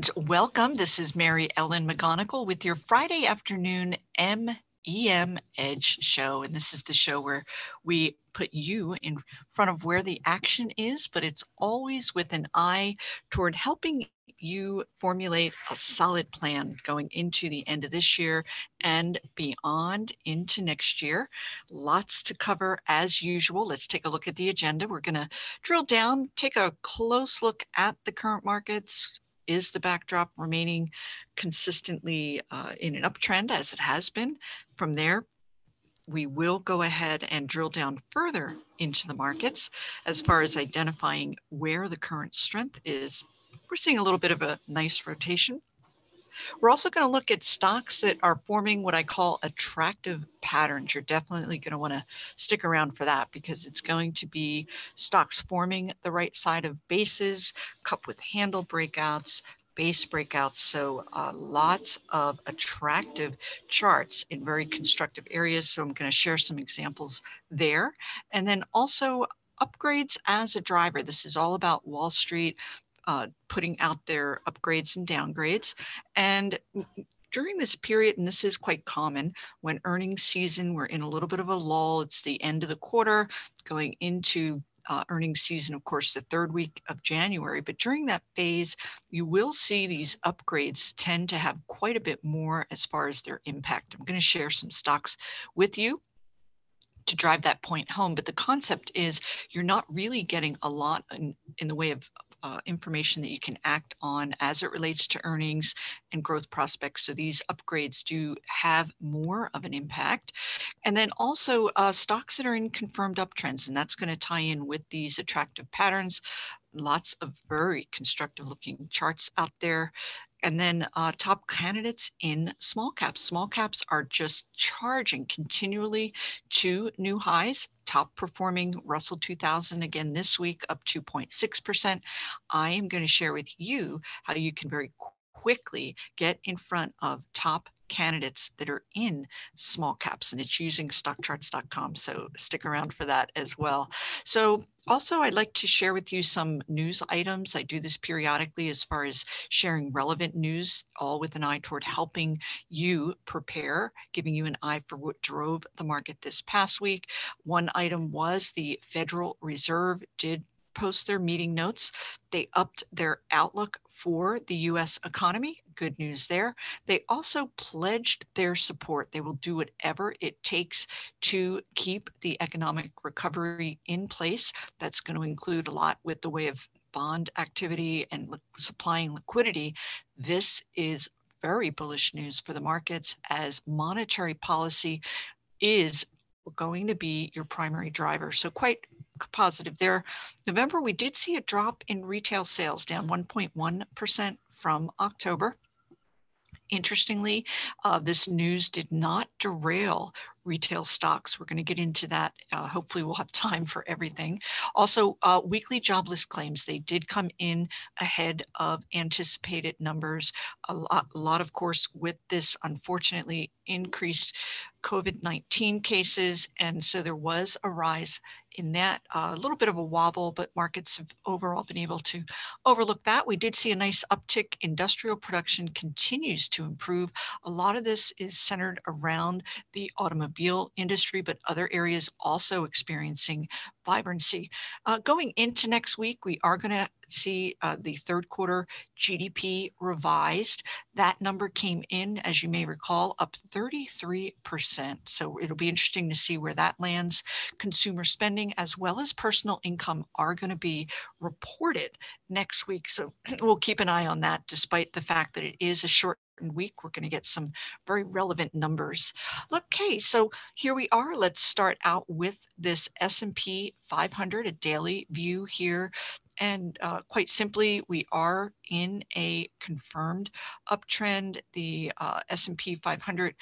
And welcome. This is Mary Ellen McGonagle with your Friday afternoon MEM Edge show. And this is the show where we put you in front of where the action is, but it's always with an eye toward helping you formulate a solid plan going into the end of this year and beyond into next year. Lots to cover as usual. Let's take a look at the agenda. We're going to drill down, take a close look at the current markets. Is the backdrop remaining consistently in an uptrend as it has been? From there, we will go ahead and drill down further into the markets as far as identifying where the current strength is. We're seeing a little bit of a nice rotation. We're also going to look at stocks that are forming what I call attractive patterns. You're definitely going to want to stick around for that because it's going to be stocks forming the right side of bases, cup with handle breakouts, base breakouts. So lots of attractive charts in very constructive areas. So I'm going to share some examples there. And then also upgrades as a driver. This is all about Wall Street putting out their upgrades and downgrades. And during this period, and this is quite common, when earnings season, we're in a little bit of a lull. It's the end of the quarter, going into earnings season, of course, the third week of January. But during that phase, you will see these upgrades tend to have quite a bit more as far as their impact. I'm going to share some stocks with you to drive that point home. But the concept is you're not really getting a lot in the way of information that you can act on as it relates to earnings and growth prospects. So these upgrades do have more of an impact. And then also stocks that are in confirmed uptrends, and that's going to tie in with these attractive patterns. Lots of very constructive looking charts out there. And then top candidates in small caps. Small caps are just charging continually to new highs. Top performing Russell 2000 again this week, up 2.6%. I am going to share with you how you can very quickly get in front of top candidates that are in small caps, and it's using StockCharts.com. So stick around for that as well. So also, I'd like to share with you some news items. I do this periodically as far as sharing relevant news, all with an eye toward helping you prepare, giving you an eye for what drove the market this past week. One item was the Federal Reserve did post their meeting notes. They upped their outlook for the U.S. economy. Good news there. They also pledged their support. They will do whatever it takes to keep the economic recovery in place. That's going to include a lot with the way of bond activity and supplying liquidity. This is very bullish news for the markets as monetary policy is going to be your primary driver. So quite positive there. November, we did see a drop in retail sales, down 1.1% from October. Interestingly, this news did not derail retail stocks. We're going to get into that. Hopefully we'll have time for everything. Also, weekly jobless claims, they did come in ahead of anticipated numbers. A lot, of course, with this unfortunately increased COVID-19 cases. And so there was a rise in that, a little bit of a wobble, but markets have overall been able to overlook that. We did see a nice uptick. Industrial production continues to improve. A lot of this is centered around the automobile industry, but other areas also experiencing vibrancy. Going into next week, we are going to see the third quarter GDP revised. That number came in, as you may recall, up 33%. So it'll be interesting to see where that lands. Consumer spending as well as personal income are going to be reported next week. So we'll keep an eye on that, despite the fact that it is a short week. We're going to get some very relevant numbers. Okay, so here we are. Let's start out with this S&P 500, a daily view here. And quite simply, we are in a confirmed uptrend. The S&P 500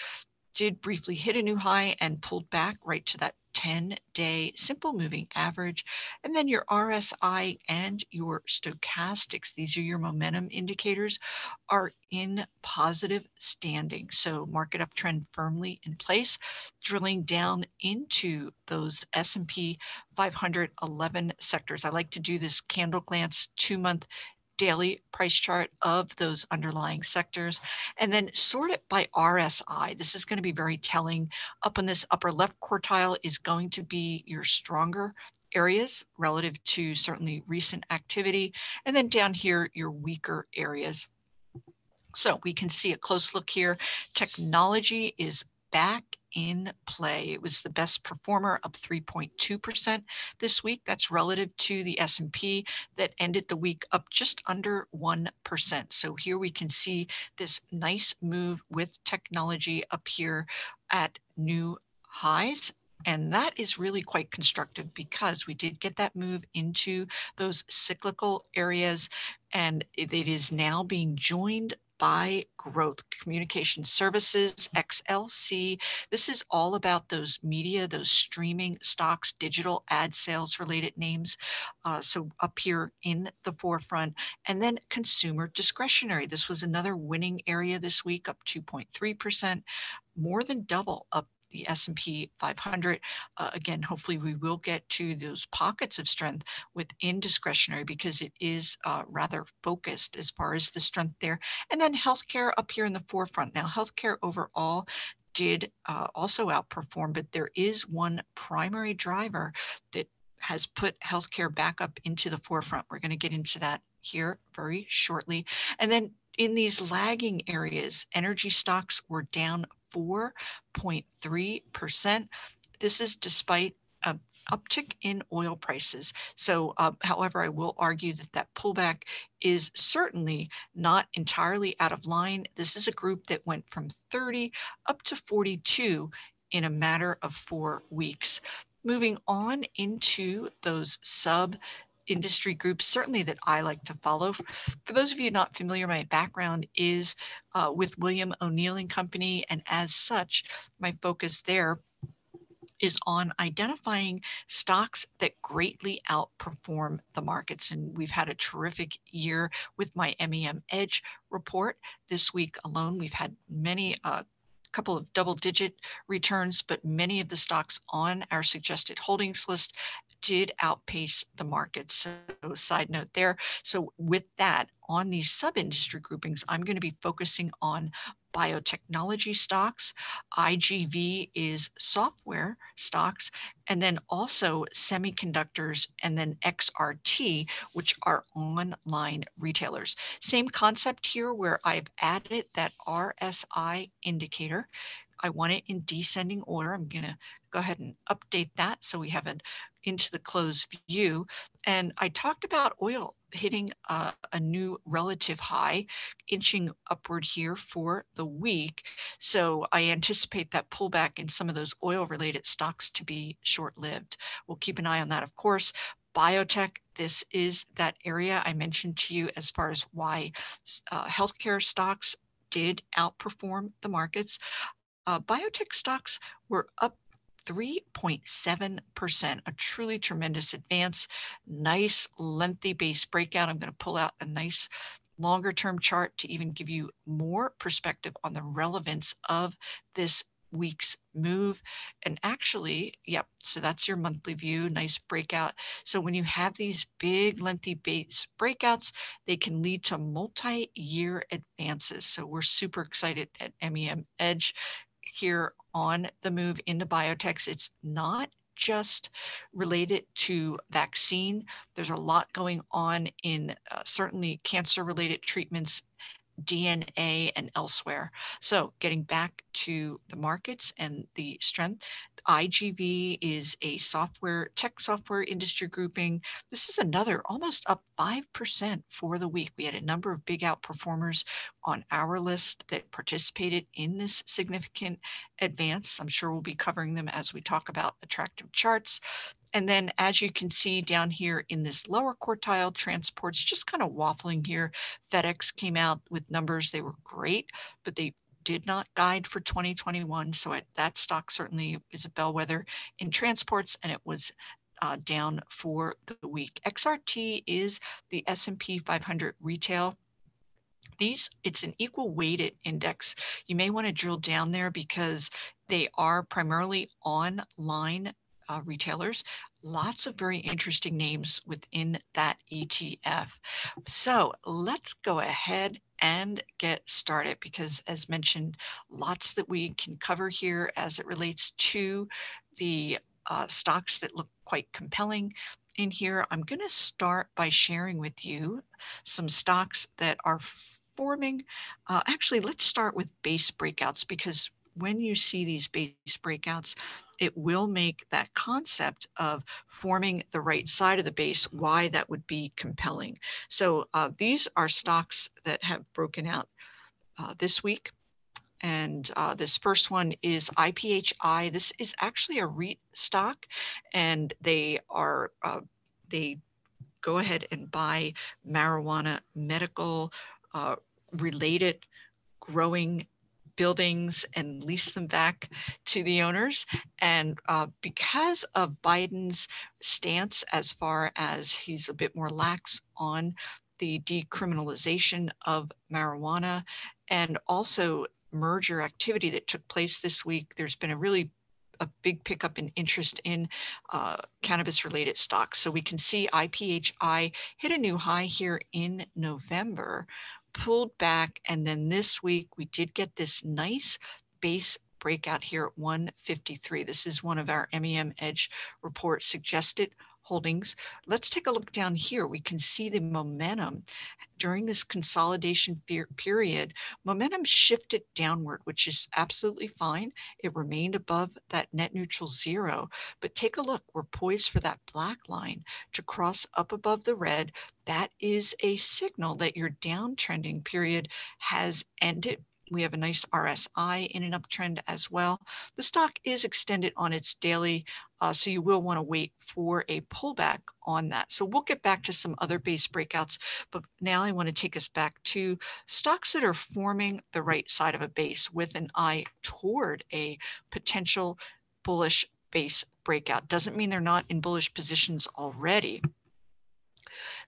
did briefly hit a new high and pulled back right to that 10-day simple moving average. And then your RSI and your stochastics, these are your momentum indicators, are in positive standing. So market uptrend firmly in place. Drilling down into those S&P 500 11 sectors. I like to do this candle glance 2-month daily price chart of those underlying sectors, and then sort it by RSI. This is going to be very telling. Up in this upper left quartile is going to be your stronger areas relative to certainly recent activity, and then down here, your weaker areas. So we can see a close look here. Technology is back in play. It was the best performer, up 3.2% this week. That's relative to the S&P that ended the week up just under 1%. So here we can see this nice move with technology up here at new highs. And that is really quite constructive because we did get that move into those cyclical areas, and it is now being joined by growth. Communication services, XLC. This is all about those media, those streaming stocks, digital ad sales related names. So up here in the forefront. And then consumer discretionary. This was another winning area this week, up 2.3%, more than double up the S&P 500. Again, hopefully we will get to those pockets of strength within discretionary because it is rather focused as far as the strength there. And then healthcare up here in the forefront. Now, healthcare overall did also outperform, but there is one primary driver that has put healthcare back up into the forefront. We're going to get into that here very shortly. And then in these lagging areas, energy stocks were down 4.3%. This is despite an uptick in oil prices. So, however, I will argue that that pullback is certainly not entirely out of line. This is a group that went from 30 up to 42 in a matter of 4 weeks. Moving on into those sub industry groups, certainly that I like to follow. For those of you not familiar, my background is with William O'Neill and Company, and as such, my focus there is on identifying stocks that greatly outperform the markets. And we've had a terrific year with my MEM Edge report. This week alone, we've had many couple of double-digit returns, but many of the stocks on our suggested holdings list did outpace the market. So side note there. So with that, on these sub-industry groupings, I'm going to be focusing on biotechnology stocks. IGV is software stocks, and then also semiconductors, and then XRT, which are online retailers. Same concept here where I've added that RSI indicator. I want it in descending order. I'm going to go ahead and update that so we have it into the closed view. And I talked about oil hitting a new relative high, inching upward here for the week. So I anticipate that pullback in some of those oil-related stocks to be short-lived. We'll keep an eye on that, of course. Biotech, this is that area I mentioned to you as far as why healthcare stocks did outperform the markets. Biotech stocks were up 3.7%, a truly tremendous advance. Nice lengthy base breakout. I'm going to pull out a nice longer term chart to even give you more perspective on the relevance of this week's move. And actually, yep, so that's your monthly view, nice breakout. So when you have these big lengthy base breakouts, they can lead to multi-year advances. So we're super excited at MEM Edge here on the move into biotechs. It's not just related to vaccine. There's a lot going on in certainly cancer-related treatments, DNA, and elsewhere. So getting back to the markets and the strength, IGV is a tech software industry grouping. This is another almost up 5% for the week. We had a number of big outperformers on our list that participated in this significant advance. I'm sure we'll be covering them as we talk about attractive charts. And then as you can see down here in this lower quartile, transports just kind of waffling here. FedEx came out with numbers. They were great, but they did not guide for 2021. So that stock certainly is a bellwether in transports, and it was down for the week. XRT is the S&P 500 retail. It's an equal weighted index. You may want to drill down there because they are primarily online retailers. lots of very interesting names within that ETF. So let's go ahead and get started because, as mentioned, lots that we can cover here as it relates to the stocks that look quite compelling in here. I'm going to start by sharing with you some stocks that are forming. Actually, let's start with base breakouts because when you see these base breakouts, it will make that concept of forming the right side of the base, why that would be compelling. So these are stocks that have broken out this week. And this first one is IPHI. This is actually a REIT stock, and they go ahead and buy marijuana medical related growing buildings and lease them back to the owners. And because of Biden's stance, as far as he's a bit more lax on the decriminalization of marijuana, and also merger activity that took place this week, there's been a big pickup in interest in cannabis related stocks. So we can see IPHI hit a new high here in November, pulled back, and then this week we did get this nice base breakout here at 153. This is one of our MEM Edge report suggested holdings. Let's take a look down here. We can see the momentum during this consolidation period. Momentum shifted downward, which is absolutely fine. It remained above that net neutral zero, but take a look. We're poised for that black line to cross up above the red. That is a signal that your downtrending period has ended. We have a nice RSI in an uptrend as well. The stock is extended on its daily, so you will want to wait for a pullback on that. So we'll get back to some other base breakouts, but now I want to take us back to stocks that are forming the right side of a base with an eye toward a potential bullish base breakout. Doesn't mean they're not in bullish positions already.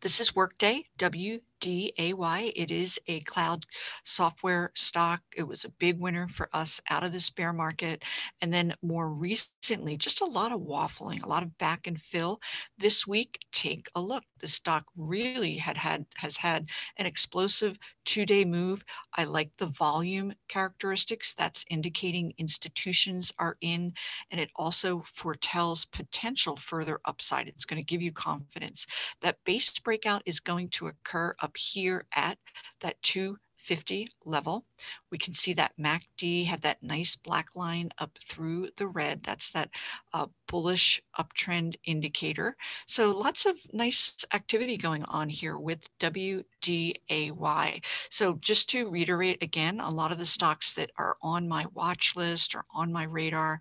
This is Workday, WDAY. It is a cloud software stock. It was a big winner for us out of this bear market. And then more recently, just a lot of waffling, a lot of back and fill. This week, take a look. The stock really has had an explosive 2-day move. I like the volume characteristics. That's indicating institutions are in, and it also foretells potential further upside. It's going to give you confidence. That base breakout is going to occur up here at that 250 level. We can see that MACD had that nice black line up through the red. That's that bullish uptrend indicator. So lots of nice activity going on here with WDAY. So just to reiterate again, a lot of the stocks that are on my watch list or on my radar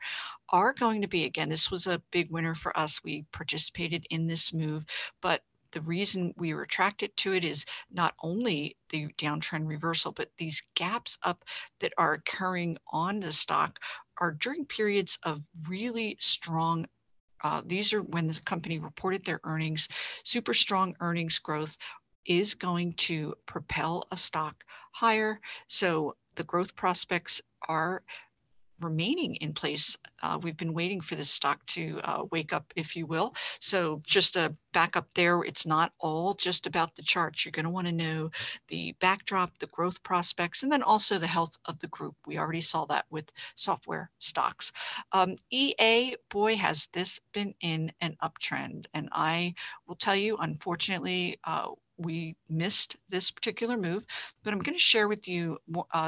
are going to be, again, this was a big winner for us. We participated in this move, but the reason we were attracted to it is not only the downtrend reversal, but these gaps up that are occurring on the stock are during periods of really strong. These are when the company reported their earnings. Super strong earnings growth is going to propel a stock higher. So the growth prospects are remaining in place. We've been waiting for this stock to wake up, if you will. So just a back up there, it's not all just about the charts. You're going to want to know the backdrop, the growth prospects, and then also the health of the group. We already saw that with software stocks. EA, boy, has this been in an uptrend. And I will tell you, unfortunately, we missed this particular move, but I'm going to share with you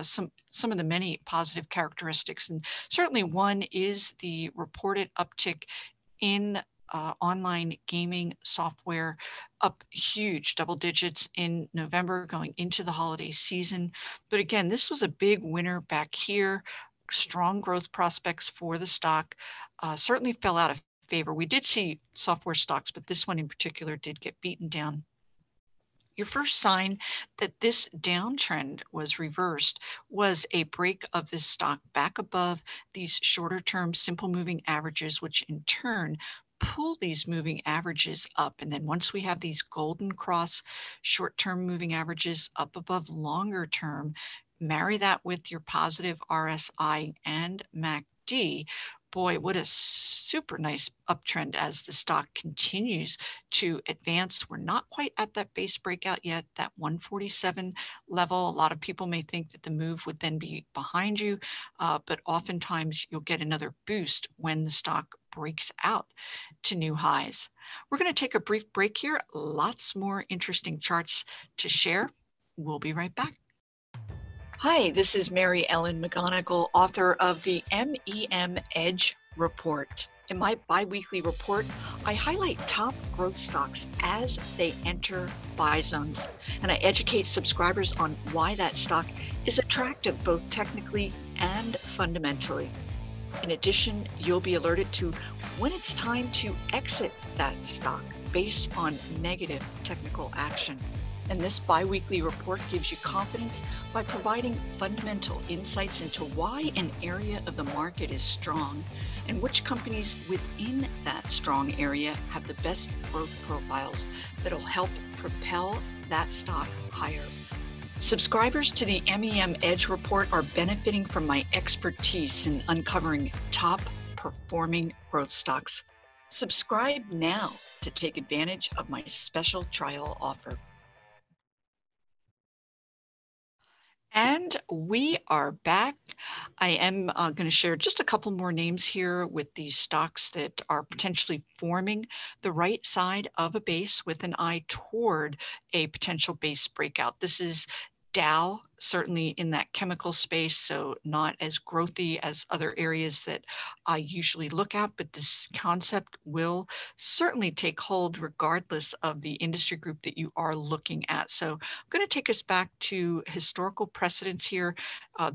some of the many positive characteristics. And certainly one is the reported uptick in online gaming software, up huge double digits in November going into the holiday season. But again, this was a big winner back here. Strong growth prospects for the stock. Certainly fell out of favor. We did see software stocks, but this one in particular did get beaten down. Your first sign that this downtrend was reversed was a break of this stock back above these shorter term simple moving averages, which in turn pull these moving averages up. And then once we have these golden cross short-term moving averages up above longer term, marry that with your positive RSI and MACD, boy, what a super nice uptrend as the stock continues to advance. We're not quite at that base breakout yet, that 147 level. A lot of people may think that the move would then be behind you, but oftentimes you'll get another boost when the stock breaks out to new highs. We're going to take a brief break here. Lots more interesting charts to share. We'll be right back. Hi, this is Mary Ellen McGonagle, author of the MEM Edge Report. In my bi-weekly report, I highlight top growth stocks as they enter buy zones, and I educate subscribers on why that stock is attractive both technically and fundamentally. In addition, you'll be alerted to when it's time to exit that stock based on negative technical action. And this bi-weekly report gives you confidence by providing fundamental insights into why an area of the market is strong and which companies within that strong area have the best growth profiles that'll help propel that stock higher. Subscribers to the MEM Edge report are benefiting from my expertise in uncovering top performing growth stocks. Subscribe now to take advantage of my special trial offer. And we are back. I am going to share just a couple more names here with these stocks that are potentially forming the right side of a base with an eye toward a potential base breakout. This is Dow, certainly in that chemical space, so not as growthy as other areas that I usually look at, but this concept will certainly take hold regardless of the industry group that you are looking at. So I'm going to take us back to historical precedents here.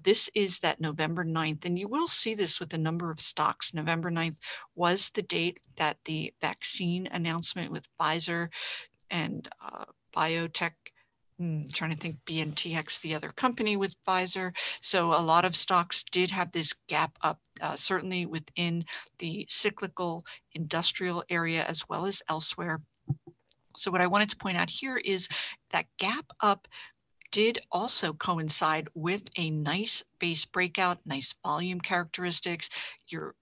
This is that November 9th, and you will see this with a number of stocks. November 9th was the date that the vaccine announcement with Pfizer and biotech, trying to think BNTX, the other company with Pfizer. So a lot of stocks did have this gap up, certainly within the cyclical industrial area as well as elsewhere. So what I wanted to point out here is that gap up did also coincide with a nice base breakout, nice volume characteristics, your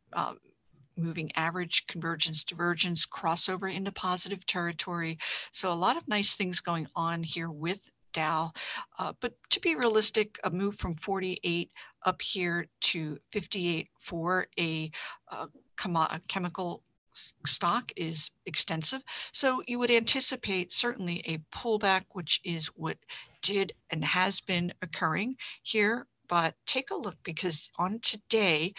moving average, convergence, divergence, crossover into positive territory. So a lot of nice things going on here with Dow. But to be realistic, a move from 48 up here to 58 for a chemical stock is extensive. So you would anticipate certainly a pullback, which is what did and has been occurring here. But take a look, because on today,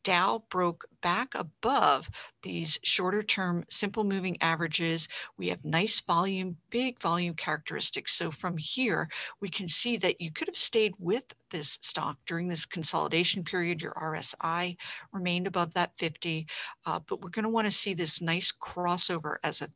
Dow broke back above these shorter term simple moving averages. We have nice volume, big volume characteristics. So from here, we can see that you could have stayed with this stock during this consolidation period. Your RSI remained above that 50, but we're going to want to see this nice crossover as a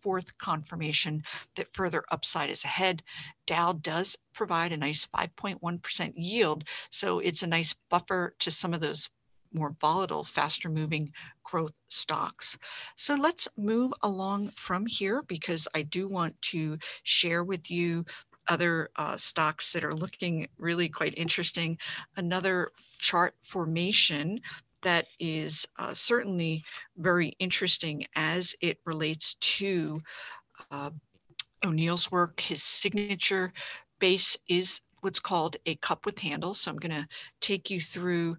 fourth confirmation that further upside is ahead. Dow does provide a nice 5.1% yield, so it's a nice buffer to some of those more volatile, faster moving growth stocks. So let's move along from here, because I do want to share with you other stocks that are looking really quite interesting. Another chart formation that is certainly very interesting as it relates to O'Neill's work. His signature base is what's called a cup with handle. So I'm going to take you through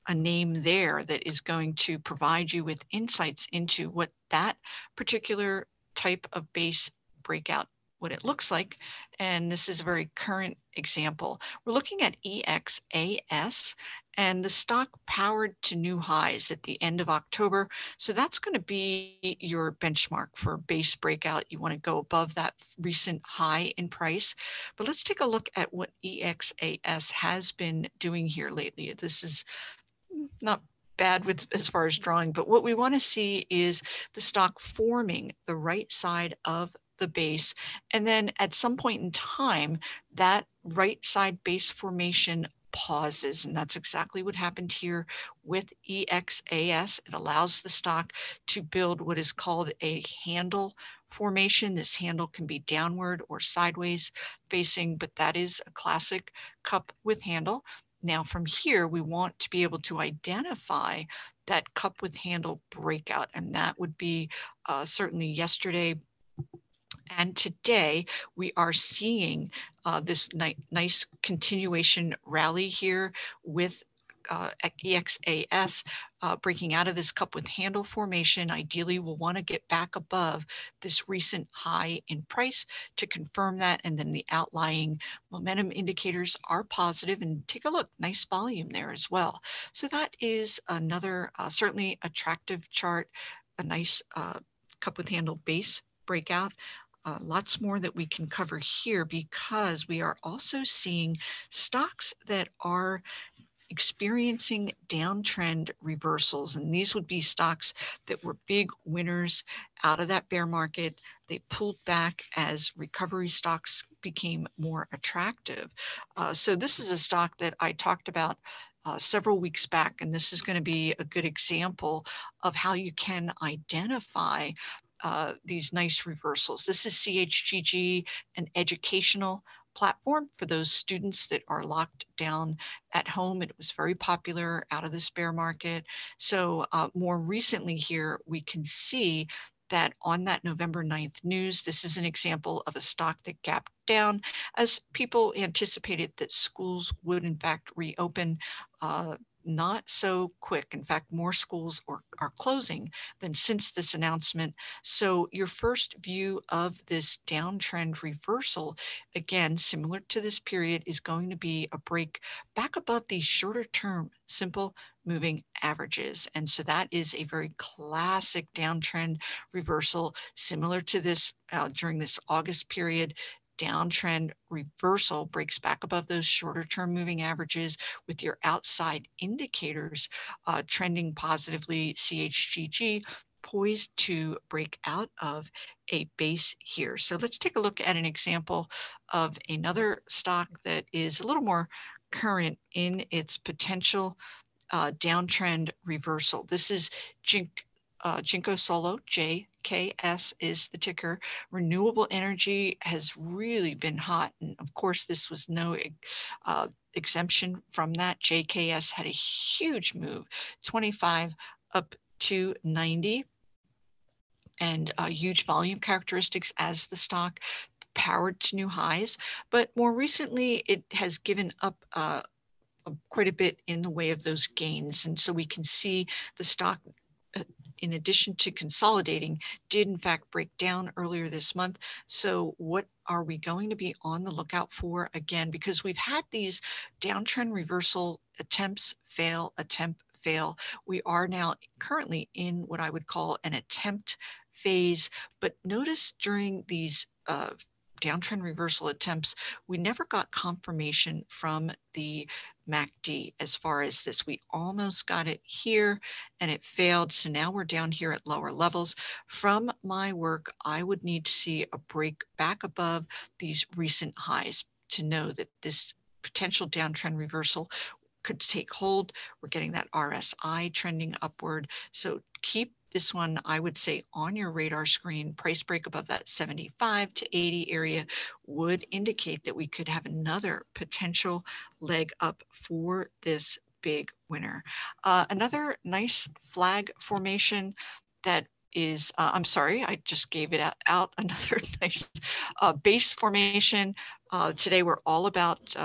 a name there that is going to provide you with insights into what that particular type of base breakout, what it looks like. And this is a very current example. We're looking at EXAS, and the stock powered to new highs at the end of October. So that's going to be your benchmark for base breakout. You want to go above that recent high in price. But let's take a look at what EXAS has been doing here lately. This is not bad with as far as drawing, but what we want to see is the stock forming the right side of the base. And then at some point in time, that right side base formation pauses. And that's exactly what happened here with EXAS. It allows the stock to build what is called a handle formation. This handle can be downward or sideways facing, but that is a classic cup with handle. Now from here, we want to be able to identify that cup with handle breakout. And that would be certainly yesterday and today. We are seeing this nice continuation rally here with EXAS breaking out of this cup with handle formation. Ideally, we'll want to get back above this recent high in price to confirm that. And then the outlying momentum indicators are positive. And take a look, nice volume there as well. So that is another certainly attractive chart, a nice cup with handle base breakout. Lots more that we can cover here because we are also seeing stocks that are experiencing downtrend reversals. And these would be stocks that were big winners out of that bear market. They pulled back as recovery stocks became more attractive. So this is a stock that I talked about several weeks back, and this is going to be a good example of how you can identify these nice reversals. This is CHGG, an educational platform for those students that are locked down at home. It was very popular out of this bear market. So more recently here, we can see that on that November 9th news, this is an example of a stock that gapped down as people anticipated that schools would in fact reopen. Not so quick. In fact, more schools are closing than since this announcement. So your first view of this downtrend reversal, again, similar to this period, is going to be a break back above these shorter term simple moving averages. And so that is a very classic downtrend reversal, similar to this during this August period. Downtrend reversal breaks back above those shorter term moving averages with your outside indicators trending positively. CHGG poised to break out of a base here. So let's take a look at an example of another stock that is a little more current in its potential downtrend reversal. This is Jinko Solo, JKS is the ticker. Renewable energy has really been hot. And of course, this was no exemption from that. JKS had a huge move, 25 up to 90, and huge volume characteristics as the stock powered to new highs. But more recently, it has given up quite a bit in the way of those gains. And so we can see the stock, in addition to consolidating, did in fact break down earlier this month. So what are we going to be on the lookout for again? Because we've had these downtrend reversal attempts fail, attempt fail. We are now currently in what I would call an attempt phase. But notice during these downtrend reversal attempts, we never got confirmation from the MACD as far as this. We almost got it here and it failed. So now we're down here at lower levels. From my work, I would need to see a break back above these recent highs to know that this potential downtrend reversal could take hold. We're getting that RSI trending upward. So keep this one, I would say, on your radar screen. Price break above that 75 to 80 area would indicate that we could have another potential leg up for this big winner. Another nice flag formation that is, I'm sorry, I just gave it out another nice base formation. Today we're all about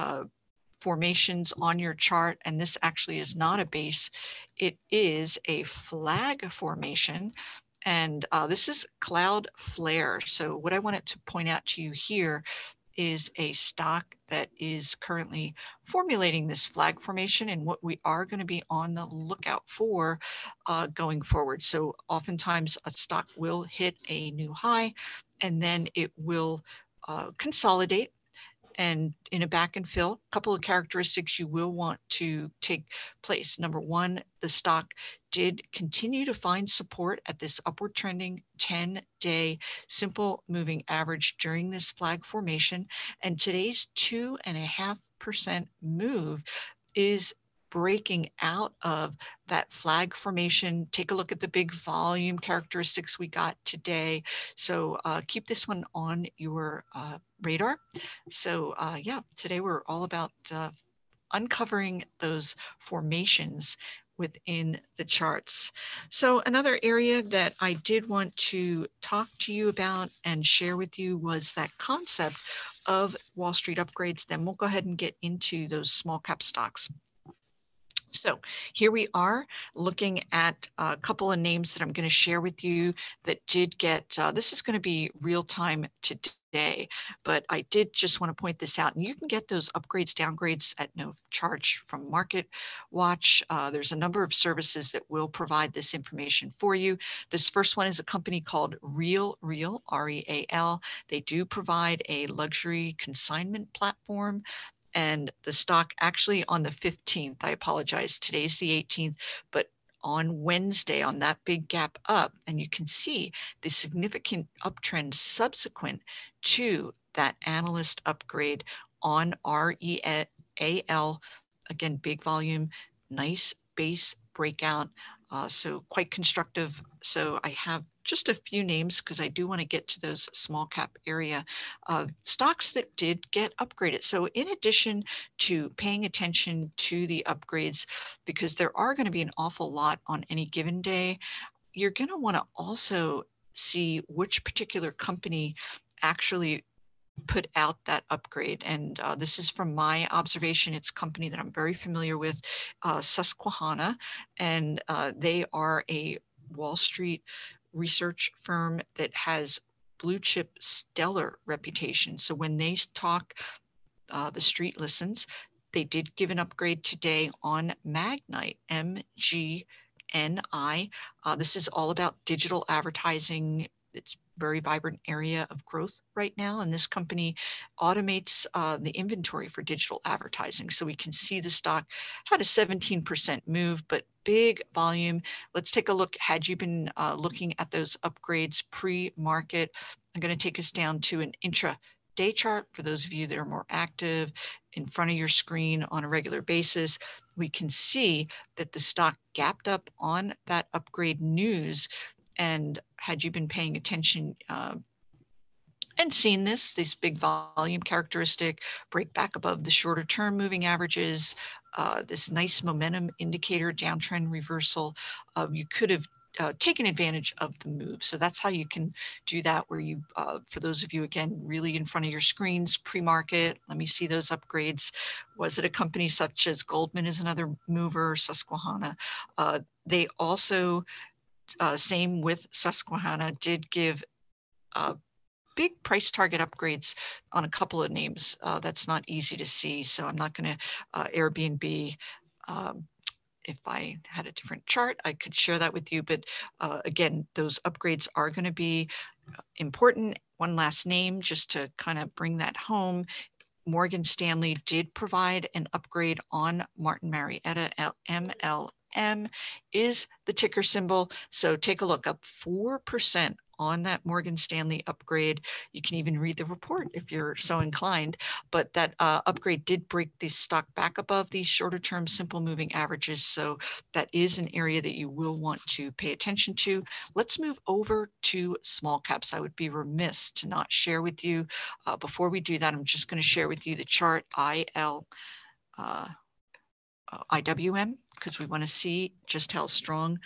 formations on your chart, and this actually is not a base. It is a flag formation, and this is cloud flare. So what I wanted to point out to you here is a stock that is currently formulating this flag formation and what we are going to be on the lookout for going forward. So oftentimes a stock will hit a new high and then it will consolidate. And in a back and fill, a couple of characteristics you will want to take place. Number one, the stock did continue to find support at this upward trending 10-day simple moving average during this flag formation. And today's 2.5% move is breaking out of that flag formation. Take a look at the big volume characteristics we got today. So keep this one on your radar. So yeah, today we're all about uncovering those formations within the charts. So another area that I did want to talk to you about and share with you was that concept of Wall Street upgrades. Then we'll go ahead and get into those small cap stocks. So here we are looking at a couple of names that I'm going to share with you that did get, this is going to be real time today, but I did just want to point this out. And you can get those upgrades, downgrades at no charge from Market Watch. There's a number of services that will provide this information for you. This first one is a company called Real, R-E-A-L. They do provide a luxury consignment platform. And the stock actually on the 15th, I apologize, today's the 18th, but on Wednesday, on that big gap up, and you can see the significant uptrend subsequent to that analyst upgrade on REAL. Again, big volume, nice base breakout, so quite constructive. So I have just a few names because I do want to get to those small cap area stocks that did get upgraded. So in addition to paying attention to the upgrades, because there are going to be an awful lot on any given day, you're going to want to also see which particular company actually put out that upgrade. And this is from my observation. It's a company that I'm very familiar with, Susquehanna, and they are a Wall Street research firm that has blue chip stellar reputation. So when they talk, the street listens. They did give an upgrade today on Magnite, MGNI. This is all about digital advertising. It's very vibrant area of growth right now. And this company automates the inventory for digital advertising. So we can see the stock had a 17% move, but big volume. Let's take a look. Had you been looking at those upgrades pre-market, I'm going to take us down to an intra-day chart for those of you that are more active in front of your screen on a regular basis. We can see that the stock gapped up on that upgrade news. And had you been paying attention and seen this big volume characteristic break back above the shorter term moving averages, this nice momentum indicator downtrend reversal, you could have taken advantage of the move. So that's how you can do that, where you, for those of you, again, really in front of your screens, pre-market, let me see those upgrades. Was it a company such as Goldman is another mover, Susquehanna? They also, same with Susquehanna, did give big price target upgrades on a couple of names. That's not easy to see, so I'm not going to Airbnb. If I had a different chart, I could share that with you. But again, those upgrades are going to be important. One last name, just to kind of bring that home. Morgan Stanley did provide an upgrade on Martin Marietta, MLM is the ticker symbol. So take a look, up 4% on that Morgan Stanley upgrade. You can even read the report if you're so inclined, but that upgrade did break the stock back above these shorter term simple moving averages. So that is an area that you will want to pay attention to. Let's move over to small caps. I would be remiss to not share with you. Before we do that, I'm just going to share with you the chart IWM, because we want to see just how strong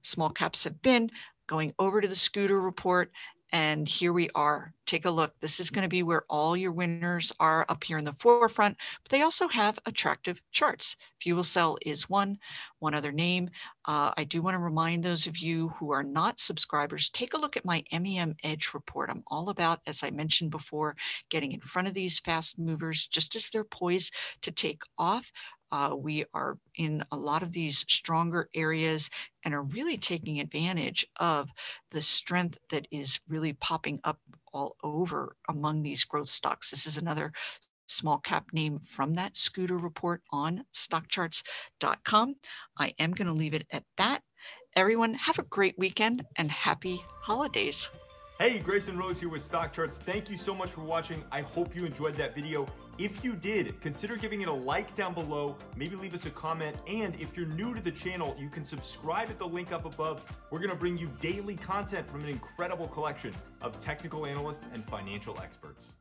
small caps have been. Going over to the Scooter report, and here we are. Take a look. This is going to be where all your winners are up here in the forefront, but they also have attractive charts. Fuel Cell is one other name. I do want to remind those of you who are not subscribers, take a look at my MEM Edge report. I'm all about, as I mentioned before, getting in front of these fast movers just as they're poised to take off. We are in a lot of these stronger areas and are really taking advantage of the strength that is really popping up all over among these growth stocks. This is another small cap name from that Scooter report on StockCharts.com. I am going to leave it at that. Everyone, have a great weekend and happy holidays. Hey, Grayson Rose here with StockCharts. Thank you so much for watching. I hope you enjoyed that video. If you did, consider giving it a like down below, maybe leave us a comment, and if you're new to the channel, you can subscribe at the link up above. We're gonna bring you daily content from an incredible collection of technical analysts and financial experts.